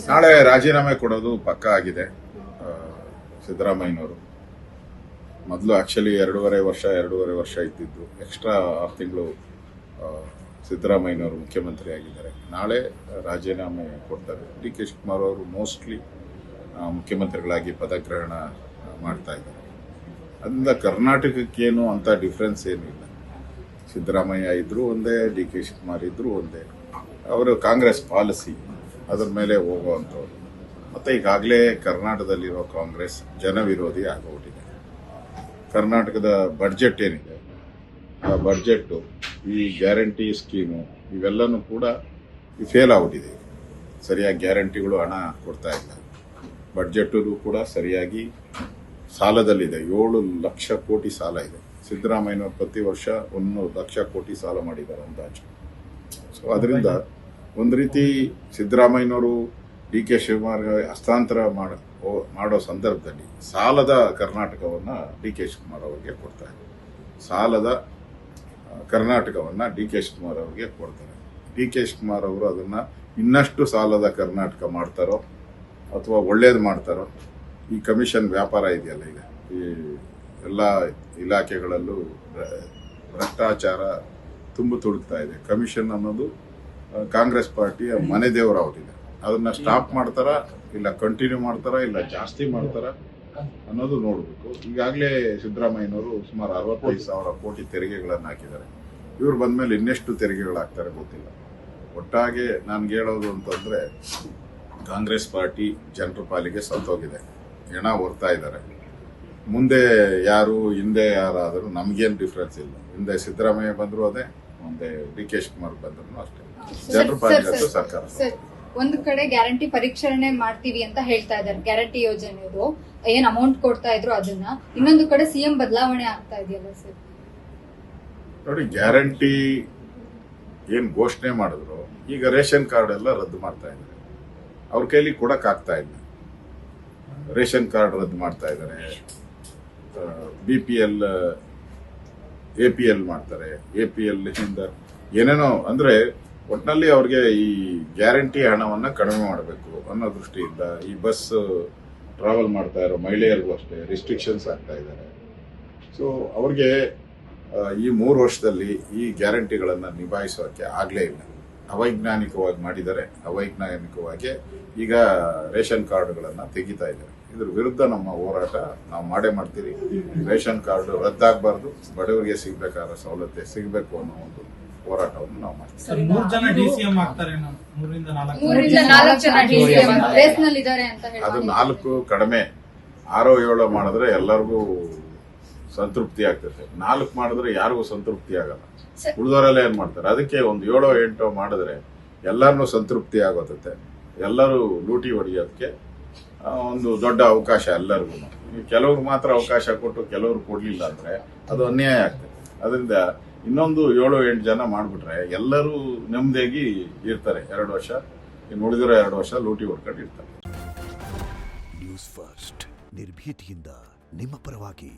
ನಾಳೆ ರಾಜೀನಾಮೆ ಕೊಡೋದು ಪಕ್ಕಾ ಆಗಿದೆ. ಸಿದ್ದರಾಮಯ್ಯನವರು ಮೊದಲು ಆಕ್ಚುಲಿ 2.5 ವರ್ಷ ಇದ್ದಿದ್ದು, ಎಕ್ಸ್ಟ್ರಾ 6 ತಿಂಗಳು ಸಿದ್ದರಾಮಯ್ಯನವರು ಮುಖ್ಯಮಂತ್ರಿ ಆಗಿದ್ದಾರೆ. ನಾಳೆ ರಾಜೀನಾಮೆ ಕೊಡ್ತಾರೆ. ಡಿ ಕೆ ಶಿವಕುಮಾರ್ ಅವರು ಮೋಸ್ಟ್ಲಿ ಮುಖ್ಯಮಂತ್ರಿಗಳಾಗಿ ಪದಗ್ರಹಣ ಮಾಡ್ತಾ ಇದ್ದಾರೆ. ಅದರಿಂದ ಕರ್ನಾಟಕಕ್ಕೇನು ಅಂತ ಡಿಫ್ರೆನ್ಸ್ ಏನೂ ಇಲ್ಲ. ಸಿದ್ದರಾಮಯ್ಯ ಇದ್ರೂ ಒಂದೇ, ಡಿ ಕೆ ಶಿವಕುಮಾರ್ ಇದ್ರೂ ಒಂದೇ. ಅವರು ಕಾಂಗ್ರೆಸ್ ಪಾಲಿಸಿ ಅದರ ಮೇಲೆ ಹೋಗುವಂಥವ್ರು. ಮತ್ತು ಈಗಾಗಲೇ ಕರ್ನಾಟಕದಲ್ಲಿರೋ ಕಾಂಗ್ರೆಸ್ ಜನವಿರೋಧಿ ಆಗೋಗ್ಬಿಟ್ಟಿದೆ. ಕರ್ನಾಟಕದ ಬಡ್ಜೆಟ್ ಏನಿದೆ, ಆ ಬಡ್ಜೆಟ್ಟು, ಈ ಗ್ಯಾರಂಟಿ ಸ್ಕೀಮು ಇವೆಲ್ಲನೂ ಕೂಡ ಫೇಲ್ ಆಗ್ಬಿಟ್ಟಿದೆ. ಸರಿಯಾಗಿ ಗ್ಯಾರಂಟಿಗಳು ಹಣ ಕೊಡ್ತಾ ಇಲ್ಲ. ಬಡ್ಜೆಟು ಕೂಡ ಸರಿಯಾಗಿ ಸಾಲದಲ್ಲಿದೆ. 7 ಲಕ್ಷ ಕೋಟಿ ಸಾಲ ಇದೆ. ಸಿದ್ದರಾಮಯ್ಯನವರು ಪ್ರತಿ ವರ್ಷ 1 ಲಕ್ಷ ಕೋಟಿ ಸಾಲ ಮಾಡಿದ್ದಾರೆ ಅಂದಾಜು. ಸೊ ಅದರಿಂದ ಒಂದು ರೀತಿ ಸಿದ್ದರಾಮಯ್ಯನವರು ಡಿ ಕೆ ಶಿವಕುಮಾರ್ಗೆ ಹಸ್ತಾಂತರ ಮಾಡೋ ಸಂದರ್ಭದಲ್ಲಿ ಸಾಲದ ಕರ್ನಾಟಕವನ್ನು ಡಿ ಕೆ ಶಿವಕುಮಾರ್ ಅವರಿಗೆ ಕೊಡ್ತಾರೆ. ಸಾಲದ ಕರ್ನಾಟಕವನ್ನು ಡಿ ಕೆ ಶಿವಕುಮಾರ್ ಅವರಿಗೆ ಕೊಡ್ತಾರೆ. ಡಿ ಕೆ ಶಿವಕುಮಾರ್ ಅವರು ಅದನ್ನು ಇನ್ನಷ್ಟು ಸಾಲದ ಕರ್ನಾಟಕ ಮಾಡ್ತಾರೋ ಅಥವಾ ಒಳ್ಳೇದು ಮಾಡ್ತಾರೋ. ಈ ಕಮಿಷನ್ ವ್ಯಾಪಾರ ಇದೆಯಲ್ಲ, ಈಗ ಈ ಎಲ್ಲ ಇಲಾಖೆಗಳಲ್ಲೂ ಭ್ರಷ್ಟಾಚಾರ ತುಳುಕ್ತಾ ಇದೆ. ಕಮಿಷನ್ ಅನ್ನೋದು ಕಾಂಗ್ರೆಸ್ ಪಾರ್ಟಿಯ ಮನೆ ದೇವರಾಗ್ಬಿಟ್ಟಿದೆ. ಅದನ್ನ ಸ್ಟಾಪ್ ಮಾಡ್ತಾರ, ಇಲ್ಲ ಕಂಟಿನ್ಯೂ ಮಾಡ್ತಾರ, ಇಲ್ಲ ಜಾಸ್ತಿ ಮಾಡ್ತಾರ ಅನ್ನೋದು ನೋಡಬೇಕು. ಈಗಾಗಲೇ ಸಿದ್ದರಾಮಯ್ಯನವರು ಸುಮಾರು 65,000 ಕೋಟಿ ತೆರಿಗೆಗಳನ್ನು ಹಾಕಿದ್ದಾರೆ. ಇವ್ರು ಬಂದ್ಮೇಲೆ ಇನ್ನೆಷ್ಟು ತೆರಿಗೆಗಳಾಗ್ತಾರೆ ಗೊತ್ತಿಲ್ಲ. ಒಟ್ಟಾಗೆ ನನ್ಗೆ ಹೇಳೋದು ಅಂತಂದ್ರೆ, ಕಾಂಗ್ರೆಸ್ ಪಾರ್ಟಿ ಜನರ ಪಾಲಿಗೆ ಸತ್ತೋಗಿದೆ. ಹೆಣ ಹೊರ್ತಾ ಇದ್ದಾರೆ. ಮುಂದೆ ಯಾರು ಹಿಂದೆ ಯಾರಾದರೂ ನಮ್ಗೇನು ಡಿಫ್ರೆನ್ಸ್ ಇಲ್ಲ. ಹಿಂದೆ ಸಿದ್ದರಾಮಯ್ಯ ಬಂದ್ರು ಅದೇ, ಮುಂದೆ ಡಿ ಕೆ ಶಿವಕುಮಾರ್ ಬಂದ್ರು ಅಷ್ಟೇ. ಜನರ ಪಾಲಿಗೆ ಸರ್ಕಾರ. ಒಂದು ಕಡೆ ಗ್ಯಾರಂಟಿ ಪರಿಷ್ಕರಣೆ ಮಾಡ್ತೀವಿ ಅಂತ ಹೇಳ್ತಾ ಇದ್ದಾರೆ. ಗ್ಯಾರಂಟಿ ಯೋಜನೆಯವರು ಏನ್ ಅಮೌಂಟ್ ಕೊಡ್ತಾ ಇದ್ರು ಅದನ್ನ, ಇನ್ನೊಂದು ಕಡೆ ಸಿಎಂ ಬದಲಾವಣೆ ಆಗ್ತಾ ಇದೆಯಲ್ಲ ಸರ್. ನೋಡಿ, ಗ್ಯಾರಂಟಿ ಏನ್ ಘೋಷಣೆ ಮಾಡಿದ್ರು, ಈಗ ರೇಷನ್ ಕಾರ್ಡ್ ಎಲ್ಲ ರದ್ದು ಮಾಡ್ತಾ ಇದ್ದಾರೆ. ಅವ್ರ ಕೈಲಿ ಕೊಡಕ್ ಆಗ್ತಾ ಇಲ್ಲ. ರೇಷನ್ ಕಾರ್ಡ್ ರದ್ದು ಮಾಡ್ತಾ ಇದ್ದಾರೆ. BPL APL ಮಾಡ್ತಾರೆ. APL ಇಂದ ಏನೇನೋ ಅಂದ್ರೆ ಒಟ್ಟಿನಲ್ಲಿ ಅವ್ರಿಗೆ ಈ ಗ್ಯಾರಂಟಿ ಹಣವನ್ನ ಕಡಿಮೆ ಮಾಡಬೇಕು ಅನ್ನೋ ದೃಷ್ಟಿಯಿಂದ ಈ ಬಸ್ ಟ್ರಾವೆಲ್ ಮಾಡ್ತಾ ಇರೋ ಮಹಿಳೆಯರಿಗೂ ಅಷ್ಟೇ ರಿಸ್ಟ್ರಿಕ್ಷನ್ಸ್ ಆಗ್ತಾ ಇದ್ದಾರೆ. ಸೊ ಅವ್ರಿಗೆ ಈ 3 ವರ್ಷದಲ್ಲಿ ಈ ಗ್ಯಾರಂಟಿಗಳನ್ನ ನಿಭಾಯಿಸೋಕೆ ಆಗ್ಲೇ ಇಲ್ಲ. ಅವೈಜ್ಞಾನಿಕವಾಗಿ ಮಾಡಿದ್ದಾರೆ. ಅವೈಜ್ಞಾನಿಕವಾಗಿ ಈಗ ರೇಷನ್ ಕಾರ್ಡ್ಗಳನ್ನ ತೆಗಿತಾ ಇದ್ದಾರೆ. ಇದ್ರ ವಿರುದ್ಧ ನಮ್ಮ ಹೋರಾಟ ನಾವು ಮಾಡೇ ಮಾಡ್ತೀವಿ. ರೇಷನ್ ಕಾರ್ಡ್ ರದ್ದಾಗಬಾರ್ದು, ಬಡವರಿಗೆ ಸಿಗಬೇಕಾದ ಸವಲತ್ತು ಸಿಗಬೇಕು ಅನ್ನೋ ಒಂದು ಹೋರಾಟವನ್ನು ನಾವು ಮಾಡ್ತೀವಿ. 3 ಜನ DCM ಆಗ್ತಾರೆ. 3 ರಿಂದ 4 ಜನ DCM ರೇಸ್ ನಲ್ಲಿ ಇದ್ದಾರೆ ಅಂತ ಹೇಳಿ. ಅದು 4 ಕಡಿಮೆ. 6-7 ಮಾಡಿದ್ರೆ ಎಲ್ಲರಿಗೂ ಸಂತೃಪ್ತಿ ಆಗ್ತದೆ. 4 ಮಾಡಿದ್ರೆ ಯಾರಿಗೂ ಸಂತೃಪ್ತಿ ಆಗಲ್ಲ. ಉಳಿದವರೆಲ್ಲ ಏನ್ ಮಾಡ್ತಾರೆ, ಅದಕ್ಕೆ ಒಂದು 7-8 ಮಾಡಿದ್ರೆ ಎಲ್ಲರನ್ನೂ ಸಂತೃಪ್ತಿ ಆಗೋತತೆ. ಎಲ್ಲರೂ ಲೂಟಿ ಹೊಡೆಯೋದಕ್ಕೆ ಒಂದು ದೊಡ್ಡ ಅವಕಾಶ ಎಲ್ಲರಿಗೂ. ಕೆಲವ್ರು ಮಾತ್ರ ಅವಕಾಶ ಕೊಟ್ಟು ಕೆಲವ್ರು ಕೊಡ್ಲಿಲ್ಲ ಅಂದ್ರೆ ಅದು ಅನ್ಯಾಯ ಆಗ್ತದೆ. ಅದರಿಂದ ಇನ್ನೊಂದು 7-8 ಜನ ಮಾಡ್ಬಿಟ್ರೆ ಎಲ್ಲರೂ ನೆಮ್ಮದಿಯಾಗಿ ಇರ್ತಾರೆ 2 ವರ್ಷ. ಇನ್ನು ಉಳಿದಿರೋ 2 ವರ್ಷ ಲೂಟಿ ಹೊಡ್ಕೊಂಡು ಇರ್ತಾರೆ. ನ್ಯೂಸ್ ಫಸ್ಟ್, ನಿರ್ಭೀತಿಯಿಂದ ನಿಮ್ಮ ಪರವಾಗಿ.